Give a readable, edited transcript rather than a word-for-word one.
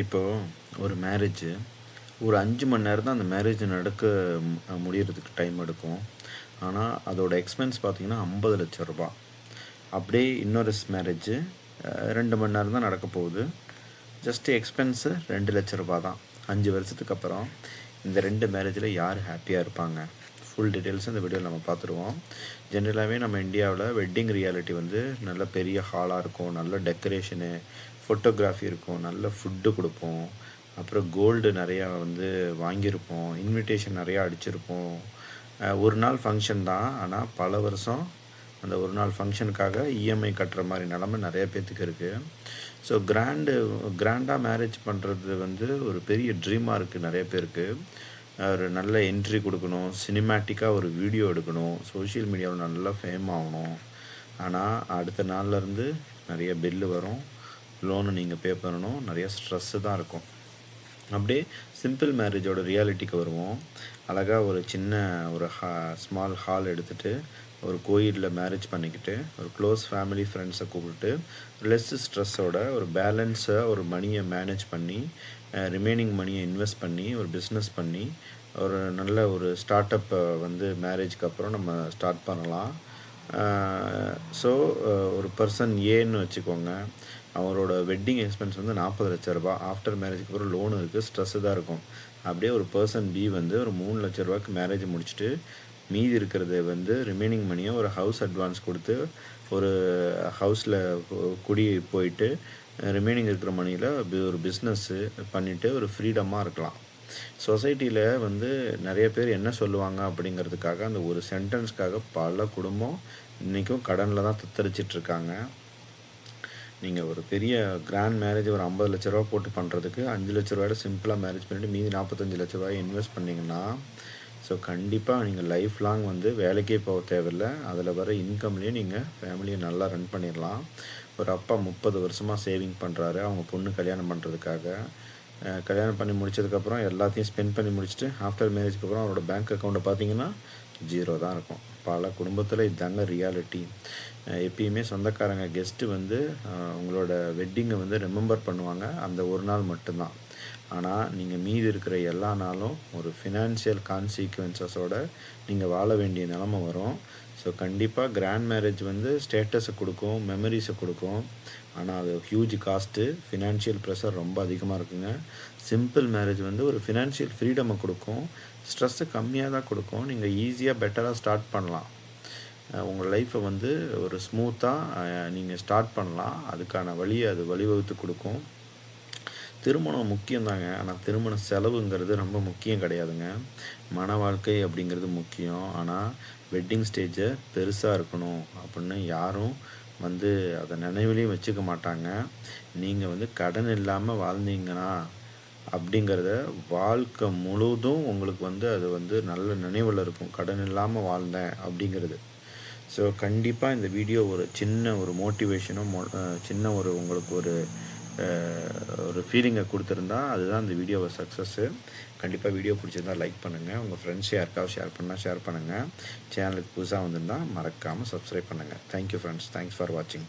இப்போது ஒரு மேரேஜு ஒரு 5 மணி நேரம் தான் அந்த மேரேஜ் நடக்க முடியறதுக்கு டைம் எடுக்கும். ஆனால் அதோட எக்ஸ்பென்ஸ் பார்த்தீங்கன்னா 50,00,000 ரூபா. அப்படியே இன்னொரு மேரேஜு 2 மணி நேரம் தான் நடக்க போகுது. ஜஸ்ட்டு எக்ஸ்பென்ஸு 2,00,000 ரூபா தான். 5 வருஷத்துக்கு அப்புறம் இந்த 2 மேரேஜில் யார் ஹாப்பியாக இருப்பாங்க? ஃபுல் டீட்டெயில்ஸும் இந்த வீடியோவில் நம்ம பார்த்துருவோம். ஜென்ரலாகவே நம்ம இந்தியாவில் வெட்டிங் ரியாலிட்டி வந்து நல்ல பெரிய ஹாலாக இருக்கும், நல்ல டெக்கரேஷனு, ஃபோட்டோகிராஃபி இருக்கும், நல்ல ஃபுட்டு கொடுப்போம், அப்புறம் கோல்டு நிறையா வந்து வாங்கியிருப்போம், இன்விடேஷன் நிறையா அடிச்சிருப்போம். ஒரு நாள் ஃபங்க்ஷன் தான், ஆனால் பல வருஷம் அந்த ஒரு நாள் ஃபங்க்ஷனுக்காக இஎம்ஐ கட்டுற மாதிரி நிலமை நிறைய பேர்த்துக்கு இருக்குது. ஸோ கிராண்டாக மேரேஜ் பண்ணுறது வந்து ஒரு பெரிய ட்ரீமாக இருக்குது நிறைய பேருக்கு. ஒரு நல்ல என்ட்ரி கொடுக்கணும், சினிமேட்டிக்காக ஒரு வீடியோ எடுக்கணும், சோஷியல் மீடியாவில் நல்லா ஃபேம் ஆகணும். ஆனால் அடுத்த நாள்லேருந்து நிறைய பில்லு வரும், லோனு நீங்கள் பே பண்ணணும், நிறைய ஸ்ட்ரெஸ்ஸு தான் இருக்கும். அப்படியே சிம்பிள் மேரேஜோட ரியாலிட்டிக்கு வருவோம். அழகாக ஒரு சின்ன ஒரு ஸ்மால் ஹால் எடுத்துகிட்டு ஒரு கோயிலில் மேரேஜ் பண்ணிக்கிட்டு ஒரு க்ளோஸ் ஃபேமிலி ஃப்ரெண்ட்ஸை கூப்பிட்டு லெஸ் ஸ்ட்ரெஸ்ஸோட ஒரு பேலன்ஸாக ஒரு மணியை மேனேஜ் பண்ணி ரிமைனிங் மணியை இன்வெஸ்ட் பண்ணி ஒரு பிஸ்னஸ் பண்ணி ஒரு நல்ல ஒரு ஸ்டார்ட் அப்பை வந்து மேரேஜ்க்கு அப்புறம் நம்ம ஸ்டார்ட் பண்ணலாம். ஸோ ஒரு பர்சன் ஏன்னு வச்சுக்கோங்க, அவரோட வெட்டிங் எக்ஸ்பென்ஸ் வந்து 40,00,000 ரூபா. ஆஃப்டர் மேரேஜுக்கு அப்புறம் லோனு இருக்குது, ஸ்ட்ரெஸ்ஸு தான் இருக்கும். அப்படியே ஒரு பர்சன் பி வந்து ஒரு 3,00,000 ரூபாய்க்கு மேரேஜ் முடிச்சுட்டு மீதி இருக்கிறத வந்து ரிமைனிங் மணியை ஒரு ஹவுஸ் அட்வான்ஸ் கொடுத்து ஒரு ஹவுஸில் குடி போயிட்டு ரிமைனிங் இருக்கிற மணியில் ஒரு பிஸ்னஸ்ஸு பண்ணிவிட்டு ஒரு ஃப்ரீடமாக இருக்கலாம். சொசைட்டியில் வந்து நிறைய பேர் என்ன சொல்லுவாங்க அப்படிங்கிறதுக்காக அந்த ஒரு சென்டென்ஸ்க்காக பல குடும்பம் இன்றைக்கும் கடனில் தான் தத்தரிச்சிட்ருக்காங்க. நீங்கள் ஒரு பெரிய கிராண்ட் மேரேஜ் ஒரு 50,00,000 ரூபா போட்டு பண்ணுறதுக்கு 5,00,000 ரூபாயோட சிம்பிளாக மேரேஜ் பண்ணிவிட்டு மீதி 45,00,000 ரூபாய் இன்வெஸ்ட் பண்ணிங்கன்னா ஸோ கண்டிப்பாக நீங்கள் லைஃப் லாங் வந்து வேலைக்கே போக தேவையில்லை. அதில் வர இன்கம்லேயே நீங்கள் ஃபேமிலியை நல்லா ரன் பண்ணிடலாம். ஒரு அப்பா 30 வருஷமாக சேவிங் பண்ணுறாரு அவங்க பொண்ணு கல்யாணம் பண்ணுறதுக்காக. கல்யாணம் பண்ணி முடித்ததுக்கப்புறம் எல்லாத்தையும் ஸ்பெண்ட் பண்ணி முடிச்சுட்டு ஆஃப்டர் மேரேஜ்க்கு அப்புறம் அவரோட பேங்க் அக்கௌண்ட்டை பார்த்தீங்கன்னா 0 தான் இருக்கும். பல குடும்பத்தில் இதுதாங்க ரியாலிட்டி. எப்பயுமே சொந்தக்காரங்க கெஸ்ட்டு வந்து உங்களோட வெட்டிங்கை வந்து ரிமெம்பர் பண்ணுவாங்க அந்த ஒரு நாள் மட்டும்தான். ஆனால் நீங்கள் மீதி இருக்கிற எல்லா நாளும் ஒரு ஃபினான்ஷியல் கான்சிக்வன்சஸோடு நீங்கள் வாழ வேண்டிய நிலமை வரும். ஸோ கண்டிப்பாக கிராண்ட் மேரேஜ் வந்து ஸ்டேட்டஸை கொடுக்கும், மெமரிஸை கொடுக்கும், ஆனால் அது ஹியூஜ் காஸ்ட்டு, ஃபினான்ஷியல் ப்ரெஷர் ரொம்ப அதிகமாக இருக்குங்க. சிம்பிள் மேரேஜ் வந்து ஒரு ஃபினான்ஷியல் ஃப்ரீடமை கொடுக்கும், ஸ்ட்ரெஸ்ஸை கம்மியாக தான் கொடுக்கும். நீங்கள் ஈஸியாக பெட்டராக ஸ்டார்ட் பண்ணலாம். உங்கள் லைஃப்பை வந்து ஒரு ஸ்மூத்தாக நீங்கள் ஸ்டார்ட் பண்ணலாம். அதுக்கான வழியை அது வழிவகுத்து கொடுக்கும். திருமணம் முக்கியம்தாங்க, ஆனால் திருமண செலவுங்கிறது ரொம்ப முக்கியம் கிடையாதுங்க. மன வாழ்க்கை அப்படிங்கிறது முக்கியம். ஆனால் வெட்டிங் ஸ்டேஜை பெருசாக இருக்கணும் அப்படின்னு யாரும் வந்து அதை நினைவுலையும் வச்சுக்க மாட்டாங்க. நீங்கள் வந்து கடன் இல்லாமல் வாழ்ந்தீங்கன்னா அப்படிங்கிறத வாழ்க்கை முழுவதும் உங்களுக்கு வந்து அது வந்து நல்ல நினைவில் இருக்கும், கடன் இல்லாமல் வாழ்ந்தேன் அப்படிங்கிறது. ஸோ கண்டிப்பாக இந்த வீடியோ ஒரு சின்ன ஒரு மோட்டிவேஷனும் சின்ன ஒரு உங்களுக்கு ஒரு ஃபீலிங்கை கொடுத்துருந்தா அதுதான் இந்த வீடியோவை சக்ஸஸ்ஸு. கண்டிப்பாக வீடியோ பிடிச்சிருந்தால் லைக் பண்ணுங்கள், உங்கள் ஃப்ரெண்ட்ஸ் யாருக்காவது ஷேர் பண்ணால் ஷேர் பண்ணுங்கள். சேனலுக்கு புதுசாக வந்திருந்தால் மறக்காமல் சப்ஸ்கிரைப் பண்ணுங்கள். தேங்க்யூ ஃப்ரெண்ட்ஸ், தேங்க்ஸ் ஃபார் வாட்சிங்.